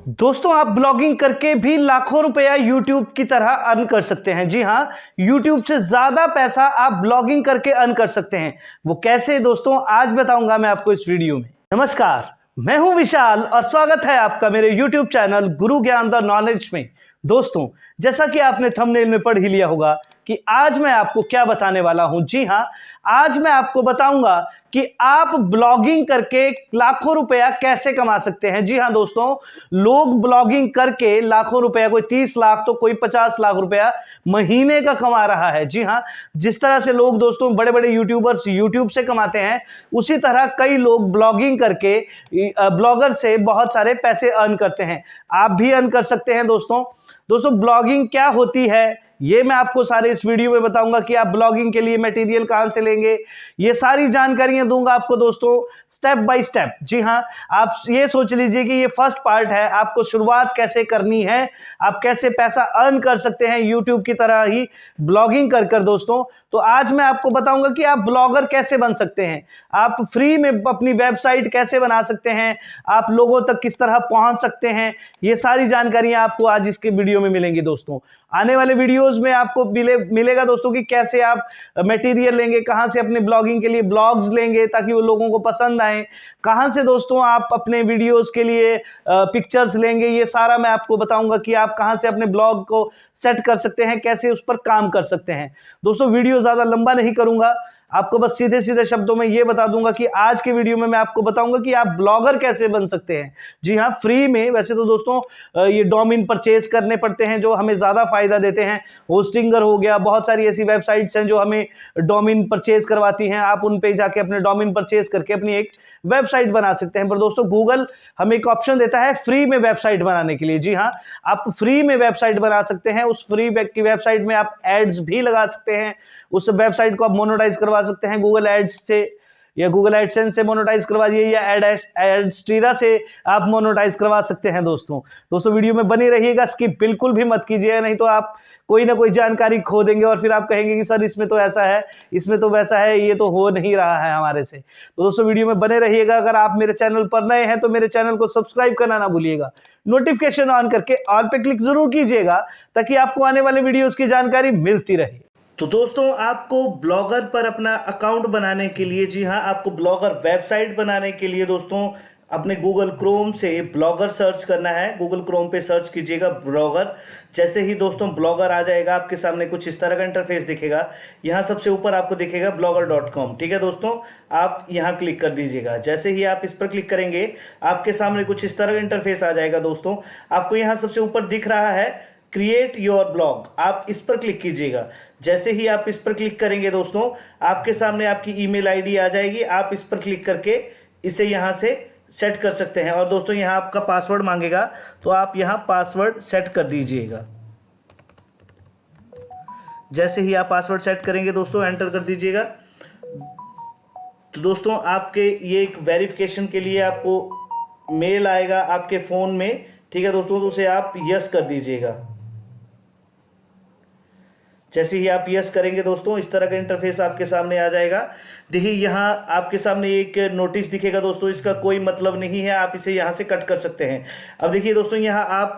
दोस्तों, आप ब्लॉगिंग करके भी लाखों रुपया यूट्यूब की तरह अर्न कर सकते हैं। जी हाँ, यूट्यूब से ज़्यादा पैसा आप ब्लॉगिंग करके अर्न कर सकते हैं। वो कैसे दोस्तों, आज बताऊंगा मैं आपको इस वीडियो में। नमस्कार, मैं हूं विशाल और स्वागत है आपका मेरे यूट्यूब चैनल गुरु ज्ञान द नॉलेज में। दोस्तों, जैसा कि आपने थंबनेल में पढ़ ही लिया होगा कि आज मैं आपको क्या बताने वाला हूं। जी हाँ, आज मैं आपको बताऊंगा कि आप ब्लॉगिंग करके लाखों रुपया कैसे कमा सकते हैं। जी हाँ दोस्तों, लोग ब्लॉगिंग करके लाखों रुपया, कोई 30 लाख तो कोई 50 लाख रुपया महीने का कमा रहा है। जी हाँ, जिस तरह से लोग दोस्तों बड़े बड़े यूट्यूबर्स यूट्यूब से कमाते हैं, उसी तरह कई लोग ब्लॉगिंग करके ब्लॉगर से बहुत सारे पैसे अर्न करते हैं। आप भी अर्न कर सकते हैं। दोस्तों ब्लॉगिंग क्या होती है ये मैं आपको सारे इस वीडियो में बताऊंगा कि आप ब्लॉगिंग के लिए मटेरियल कहां से लेंगे, ये सारी जानकारियां दूंगा आपको दोस्तों स्टेप बाय स्टेप। जी हां, आप ये सोच लीजिए कि ये फर्स्ट पार्ट है, आपको शुरुआत कैसे करनी है, आप कैसे पैसा अर्न कर सकते हैं यूट्यूब की तरह ही ब्लॉगिंग कर दोस्तों। तो आज मैं आपको बताऊंगा कि आप ब्लॉगर कैसे बन सकते हैं, आप फ्री में अपनी वेबसाइट कैसे बना सकते हैं, आप लोगों तक किस तरह पहुंच सकते हैं। ये सारी जानकारियां आपको आज इसके वीडियो में मिलेंगी दोस्तों। आने वाले वीडियोस में आपको मिलेगा दोस्तों कि कैसे आप मटेरियल लेंगे, कहां से अपने ब्लॉगिंग के लिए ब्लॉग्स लेंगे ताकि वो लोगों को पसंद आए, कहां से दोस्तों आप अपने वीडियोस के लिए पिक्चर्स लेंगे। ये सारा मैं आपको बताऊंगा कि आप कहां से अपने ब्लॉग को सेट कर सकते हैं, कैसे उस पर काम कर सकते हैं। दोस्तों वीडियो ज्यादा लंबा नहीं करूंगा, आपको बस सीधे सीधे शब्दों में ये बता दूंगा कि आज के वीडियो में मैं आपको बताऊंगा कि आप ब्लॉगर कैसे बन सकते हैं। जी हाँ, फ्री में। वैसे तो दोस्तों ये डोमेन परचेज करने पड़ते हैं जो हमें ज़्यादा फायदा देते हैं। होस्टिंगर हो गया, बहुत सारी ऐसी वेबसाइट्स हैं जो हमें डोमेन परचेज करवाती हैं। आप उन पे जाके अपने डोमेन परचेज करके अपनी एक वेबसाइट बना सकते हैं। पर दोस्तों गूगल हमें एक ऑप्शन देता है फ्री में वेबसाइट बनाने के लिए। जी हाँ, आप फ्री में वेबसाइट बना सकते हैं। उस फ्री की वेबसाइट में आप एड्स भी लगा सकते हैं। उस वेबसाइट को आप मोनेटाइज करवा सकते हैं गूगल एड्स से, या गूगल एडसेंस से मोनेटाइज करवा दिए, या एडस्टीरा से आप मोनेटाइज करवा सकते हैं। दोस्तों वीडियो में बने रहिएगा, स्किप बिल्कुल भी मत कीजिए, नहीं तो आप कोई ना कोई जानकारी खो देंगे और फिर आप कहेंगे कि सर इसमें तो ऐसा है, इसमें तो वैसा है, ये तो हो नहीं रहा है हमारे से। तो दोस्तों वीडियो में बने रहिएगा। अगर आप मेरे चैनल पर नए हैं तो मेरे चैनल को सब्सक्राइब करना ना भूलिएगा, नोटिफिकेशन ऑन करके ऑल पे क्लिक जरूर कीजिएगा ताकि आपको आने वाले वीडियोस की जानकारी मिलती रहे। तो दोस्तों आपको ब्लॉगर पर अपना अकाउंट बनाने के लिए, जी हाँ, आपको ब्लॉगर वेबसाइट बनाने के लिए दोस्तों अपने गूगल क्रोम से ब्लॉगर सर्च करना है। गूगल क्रोम पे सर्च कीजिएगा ब्लॉगर। जैसे ही दोस्तों ब्लॉगर आ जाएगा आपके सामने कुछ इस तरह का इंटरफेस दिखेगा। यहाँ सबसे ऊपर आपको दिखेगा blogger.com। ठीक है दोस्तों, आप यहाँ क्लिक कर दीजिएगा। जैसे ही आप इस पर क्लिक करेंगे आपके सामने कुछ इस तरह का इंटरफेस आ जाएगा दोस्तों। आपको यहाँ सबसे ऊपर दिख रहा है क्रिएट योर ब्लॉग, आप इस पर क्लिक कीजिएगा। जैसे ही आप इस पर क्लिक करेंगे दोस्तों आपके सामने आपकी ईमेल आईडी आ जाएगी। आप इस पर क्लिक करके इसे यहाँ से सेट कर सकते हैं। और दोस्तों यहाँ आपका पासवर्ड मांगेगा तो आप यहाँ पासवर्ड सेट कर दीजिएगा। जैसे ही आप पासवर्ड सेट करेंगे दोस्तों एंटर कर दीजिएगा। तो दोस्तों आपके ये एक वेरिफिकेशन के लिए आपको मेल आएगा आपके फ़ोन में। ठीक है दोस्तों, तो उसे आप यस कर दीजिएगा। जैसे ही आप यस करेंगे दोस्तों इस तरह का इंटरफेस आपके सामने आ जाएगा। देखिए यहाँ आपके सामने एक नोटिस दिखेगा दोस्तों, इसका कोई मतलब नहीं है, आप इसे यहाँ से कट कर सकते हैं। अब देखिए दोस्तों यहाँ आप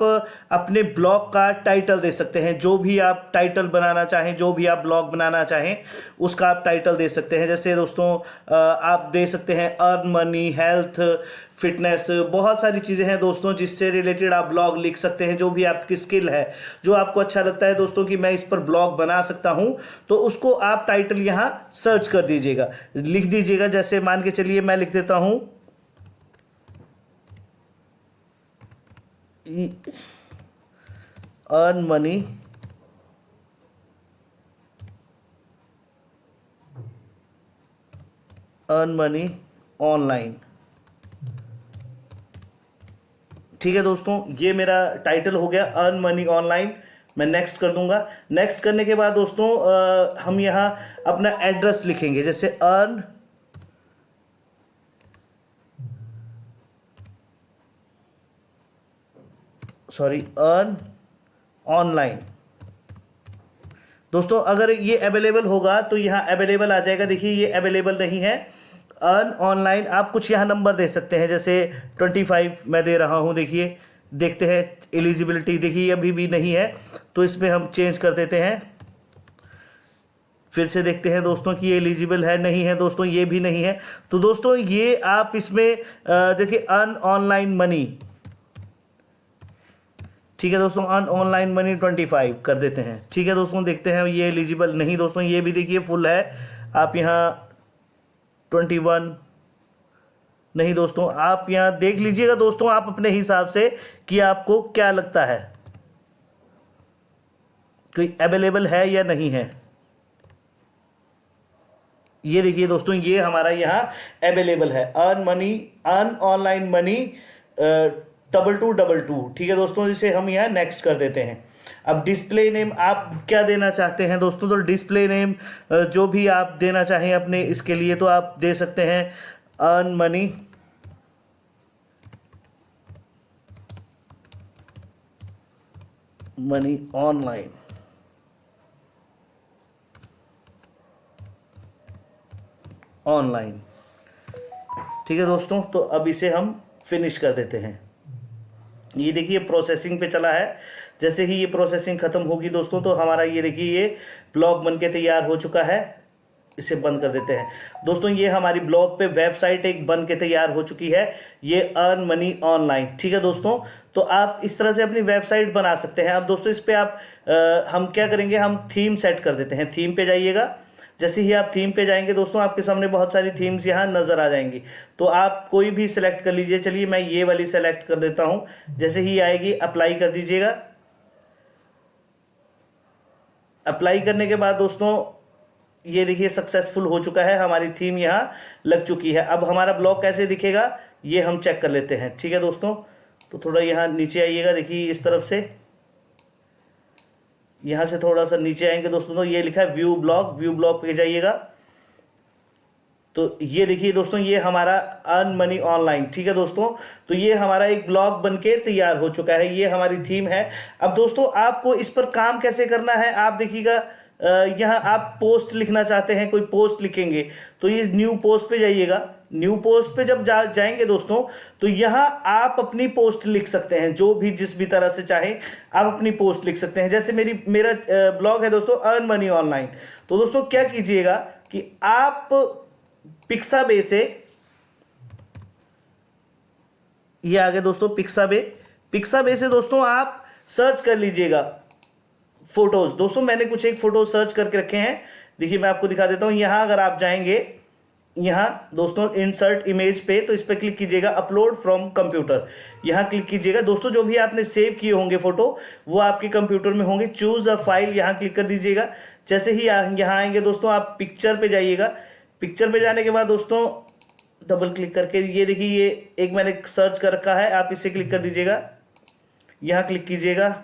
अपने ब्लॉग का टाइटल दे सकते हैं, जो भी आप टाइटल बनाना चाहें, जो भी आप ब्लॉग बनाना चाहें उसका आप टाइटल दे सकते हैं। जैसे दोस्तों आप दे सकते हैं अर्न मनी, हेल्थ, फिटनेस, बहुत सारी चीज़ें हैं दोस्तों जिससे रिलेटेड आप ब्लॉग लिख सकते हैं। जो भी आपकी स्किल है, जो आपको अच्छा लगता है दोस्तों कि मैं इस पर ब्लॉग बना सकता हूं, तो उसको आप टाइटल यहां सर्च कर दीजिएगा, लिख दीजिएगा। जैसे मान के चलिए मैं लिख देता हूं अर्न मनी ऑनलाइन। ठीक है दोस्तों, ये मेरा टाइटल हो गया अर्न मनी ऑनलाइन। मैं नेक्स्ट कर दूंगा। नेक्स्ट करने के बाद दोस्तों हम यहाँ अपना एड्रेस लिखेंगे। जैसे अर्न ऑनलाइन। दोस्तों अगर ये अवेलेबल होगा तो यहाँ अवेलेबल आ जाएगा। देखिए ये अवेलेबल नहीं है। अर्न ऑनलाइन, आप कुछ यहाँ नंबर दे सकते हैं, जैसे 25 मैं दे रहा हूँ। देखिए देखते हैं एलिजिबिलिटी, देखिए अभी भी नहीं है, तो इसमें हम चेंज कर देते हैं। फिर से देखते हैं दोस्तों कि ये एलिजिबल है, नहीं है दोस्तों, ये भी नहीं है। तो दोस्तों ये आप इसमें देखिए अर्न ऑनलाइन मनी, ठीक है दोस्तों, अर्न ऑनलाइन मनी 25 कर देते हैं। ठीक है दोस्तों, देखते हैं ये एलिजिबल नहीं दोस्तों, ये भी देखिए फुल है। आप यहाँ 21 नहीं दोस्तों, आप यहाँ देख लीजिएगा दोस्तों आप अपने हिसाब से कि आपको क्या लगता है कोई अवेलेबल है या नहीं है। ये देखिए दोस्तों ये हमारा यहाँ अवेलेबल है, earn money, earn online money 2222। ठीक है दोस्तों, इसे हम यहाँ नेक्स्ट कर देते हैं। अब डिस्प्ले नेम आप क्या देना चाहते हैं दोस्तों, तो डिस्प्ले नेम जो भी आप देना चाहें अपने इसके लिए तो आप दे सकते हैं अर्न मनी ऑनलाइन। ऑनलाइन ठीक है दोस्तों, तो अब इसे हम फिनिश कर देते हैं। ये देखिए प्रोसेसिंग पे चला है, जैसे ही ये प्रोसेसिंग ख़त्म होगी दोस्तों तो हमारा ये देखिए ये ब्लॉग बनके तैयार हो चुका है। इसे बंद कर देते हैं दोस्तों। ये हमारी ब्लॉग पे वेबसाइट एक बन के तैयार हो चुकी है, ये अर्न मनी ऑनलाइन। ठीक है दोस्तों, तो आप इस तरह से अपनी वेबसाइट बना सकते हैं। अब दोस्तों इस पर आप हम क्या करेंगे, हम थीम सेट कर देते हैं। थीम पे जाइएगा, जैसे ही आप थीम पे जाएंगे दोस्तों आपके सामने बहुत सारी थीम्स यहाँ नज़र आ जाएंगी, तो आप कोई भी सिलेक्ट कर लीजिए। चलिए मैं ये वाली सेलेक्ट कर देता हूँ, जैसे ही आएगी अप्लाई कर दीजिएगा। अप्लाई करने के बाद दोस्तों ये देखिए सक्सेसफुल हो चुका है, हमारी थीम यहाँ लग चुकी है। अब हमारा ब्लॉग कैसे दिखेगा ये हम चेक कर लेते हैं। ठीक है दोस्तों, तो थोड़ा यहाँ नीचे आइएगा, देखिए इस तरफ से, यहाँ से थोड़ा सा नीचे आएंगे दोस्तों तो ये लिखा है व्यू ब्लॉग, व्यू ब्लॉग पे जाइएगा। तो ये देखिए दोस्तों ये हमारा अर्न मनी ऑनलाइन। ठीक है दोस्तों, तो ये हमारा एक ब्लॉग बनके तैयार हो चुका है, ये हमारी थीम है। अब दोस्तों आपको इस पर काम कैसे करना है आप देखिएगा, यहाँ आप पोस्ट लिखना चाहते हैं, कोई पोस्ट लिखेंगे तो ये न्यू पोस्ट पे जाइएगा। न्यू पोस्ट पे जब जाएंगे दोस्तों तो यहाँ आप अपनी पोस्ट लिख सकते हैं, जो भी जिस भी तरह से चाहें आप अपनी पोस्ट लिख सकते हैं। जैसे मेरा ब्लॉग है दोस्तों अर्न मनी ऑनलाइन, तो दोस्तों क्या कीजिएगा कि आप पिक्साबे से, ये आ गए दोस्तों पिक्साबे से दोस्तों आप सर्च कर लीजिएगा फोटोज। दोस्तों मैंने कुछ एक फोटो सर्च करके रखे हैं, देखिए मैं आपको दिखा देता हूँ। यहाँ अगर आप जाएंगे यहाँ दोस्तों इंसर्ट इमेज पे, तो इस पर क्लिक कीजिएगा, अपलोड फ्रॉम कंप्यूटर, यहाँ क्लिक कीजिएगा। दोस्तों जो भी आपने सेव किए होंगे फोटो वो आपके कंप्यूटर में होंगे। चूज अ फाइल यहाँ क्लिक कर दीजिएगा। जैसे ही यहाँ आएंगे दोस्तों आप पिक्चर पे जाइएगा। पिक्चर पे जाने के बाद दोस्तों डबल क्लिक करके ये देखिए ये एक मैंने सर्च कर रखा है, आप इसे क्लिक कर दीजिएगा, यहाँ क्लिक कीजिएगा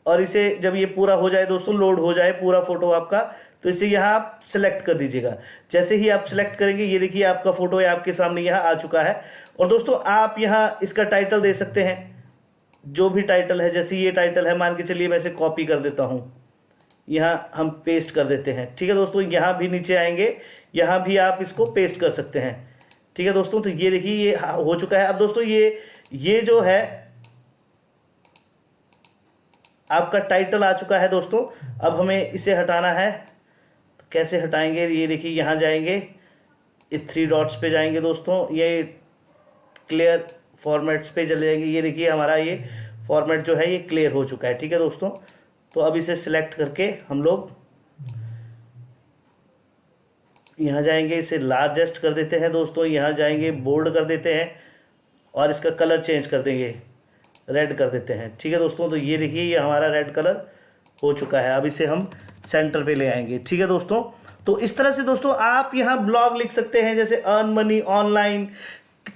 और इसे जब ये पूरा हो जाए दोस्तों, लोड हो जाए पूरा फोटो आपका, तो इसे यहाँ आप सेलेक्ट कर दीजिएगा। जैसे ही आप सेलेक्ट करेंगे ये देखिए आपका फोटो है आपके सामने यहाँ आ चुका है। और दोस्तों आप यहाँ इसका टाइटल दे सकते हैं, जो भी टाइटल है, जैसे ये टाइटल है मान के चलिए मैं इसे कॉपी कर देता हूँ, यहाँ हम पेस्ट कर देते हैं। ठीक है दोस्तों, यहाँ भी नीचे आएंगे, यहाँ भी आप इसको पेस्ट कर सकते हैं। ठीक है दोस्तों, तो ये देखिए ये हो चुका है। अब दोस्तों ये जो है आपका टाइटल आ चुका है दोस्तों। अब हमें इसे हटाना है, तो कैसे हटाएंगे, ये देखिए यहाँ जाएंगे, ये 3 डॉट्स पे जाएंगे दोस्तों, ये क्लियर फॉर्मेट्स पे चले जाएंगे। ये देखिए हमारा ये फॉर्मेट जो है ये क्लियर हो चुका है। ठीक है दोस्तों, तो अब इसे सिलेक्ट करके हम लोग यहाँ जाएंगे, इसे लार्जेस्ट कर देते हैं दोस्तों, यहाँ जाएंगे बोल्ड कर देते हैं और इसका कलर चेंज कर देंगे, रेड कर देते हैं। ठीक है दोस्तों, तो ये देखिए ये हमारा रेड कलर हो चुका है। अब इसे हम सेंटर पे ले आएंगे। ठीक है दोस्तों, तो इस तरह से दोस्तों आप यहाँ ब्लॉग लिख सकते हैं, जैसे अर्न मनी ऑनलाइन।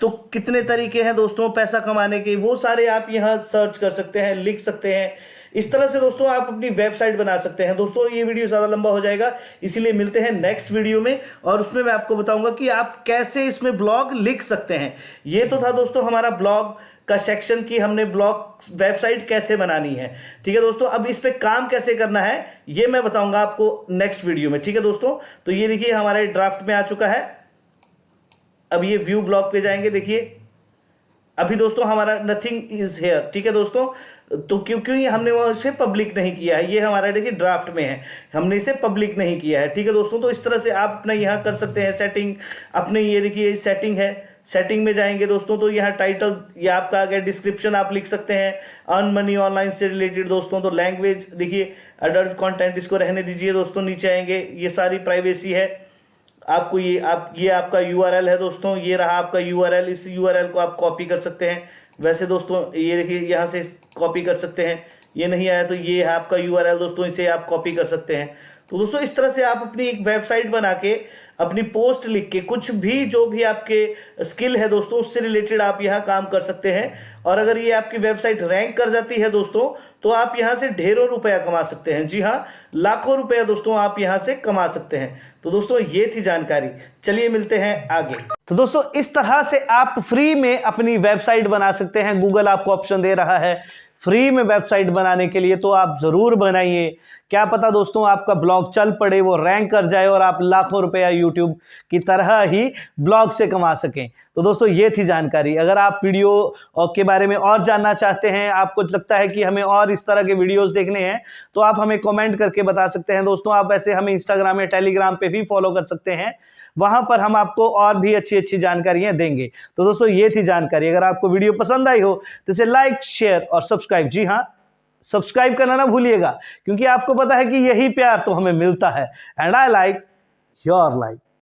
तो कितने तरीके हैं दोस्तों पैसा कमाने के, वो सारे आप यहाँ सर्च कर सकते हैं, लिख सकते हैं। इस तरह से दोस्तों आप अपनी वेबसाइट बना सकते हैं। दोस्तों ये वीडियो ज़्यादा लंबा हो जाएगा, इसीलिए मिलते हैं नेक्स्ट वीडियो में, और उसमें मैं आपको बताऊंगा कि आप कैसे इसमें ब्लॉग लिख सकते हैं। ये तो था दोस्तों हमारा ब्लॉग का सेक्शन कि हमने ब्लॉग वेबसाइट कैसे बनानी है। ठीक है दोस्तों, अब इस पे काम कैसे करना है ये मैं बताऊंगा आपको नेक्स्ट वीडियो में। ठीक है दोस्तों, तो ये देखिए हमारे ड्राफ्ट में आ चुका है। अब ये व्यू ब्लॉग पे जाएंगे, देखिए अभी दोस्तों हमारा नथिंग इज हेयर, ठीक है दोस्तों। तो क्योंकि हमने वो इसे पब्लिक नहीं किया है, ये हमारा देखिए ड्राफ्ट में है, हमने इसे पब्लिक नहीं किया है, ठीक है दोस्तों। तो इस तरह से आप अपना यहाँ कर सकते हैं सेटिंग अपने। ये देखिए सेटिंग है, सेटिंग में जाएंगे दोस्तों तो यहाँ टाइटल ये आपका आ गया, डिस्क्रिप्शन आप लिख सकते हैं अर्न मनी ऑनलाइन से रिलेटेड दोस्तों। तो लैंग्वेज देखिए अडल्ट कंटेंट, इसको रहने दीजिए दोस्तों। नीचे आएंगे, ये सारी प्राइवेसी है आपको। ये आपका यूआरएल है दोस्तों, ये रहा आपका यूआरएल। इस यूआरएल को आप कॉपी कर सकते हैं। वैसे दोस्तों ये देखिए यहाँ से कॉपी कर सकते हैं, ये नहीं आया तो ये है आपका यूआरएल दोस्तों, इसे आप कॉपी कर सकते हैं। तो दोस्तों इस तरह से आप अपनी एक वेबसाइट बना के अपनी पोस्ट लिख के कुछ भी जो भी आपके स्किल है दोस्तों उससे रिलेटेड आप यहाँ काम कर सकते हैं। और अगर ये आपकी वेबसाइट रैंक कर जाती है दोस्तों तो आप यहाँ से ढेरों रुपया कमा सकते हैं। जी हाँ, लाखों रुपया दोस्तों आप यहाँ से कमा सकते हैं। तो दोस्तों ये थी जानकारी, चलिए मिलते हैं आगे। तो दोस्तों इस तरह से आप फ्री में अपनी वेबसाइट बना सकते हैं। गूगल आपको ऑप्शन दे रहा है फ्री में वेबसाइट बनाने के लिए, तो आप ज़रूर बनाइए। क्या पता दोस्तों आपका ब्लॉग चल पड़े, वो रैंक कर जाए और आप लाखों रुपया यूट्यूब की तरह ही ब्लॉग से कमा सकें। तो दोस्तों ये थी जानकारी। अगर आप वीडियो के बारे में और जानना चाहते हैं, आपको लगता है कि हमें और इस तरह के वीडियोस देखने हैं, तो आप हमें कमेंट करके बता सकते हैं दोस्तों। आप ऐसे हमें इंस्टाग्राम या टेलीग्राम पे भी फॉलो कर सकते हैं, वहां पर हम आपको और भी अच्छी अच्छी जानकारियां देंगे। तो दोस्तों ये थी जानकारी। अगर आपको वीडियो पसंद आई हो तो इसे लाइक, शेयर और सब्सक्राइब, जी हाँ सब्सक्राइब करना ना भूलिएगा, क्योंकि आपको पता है कि यही प्यार तो हमें मिलता है। And I like your like.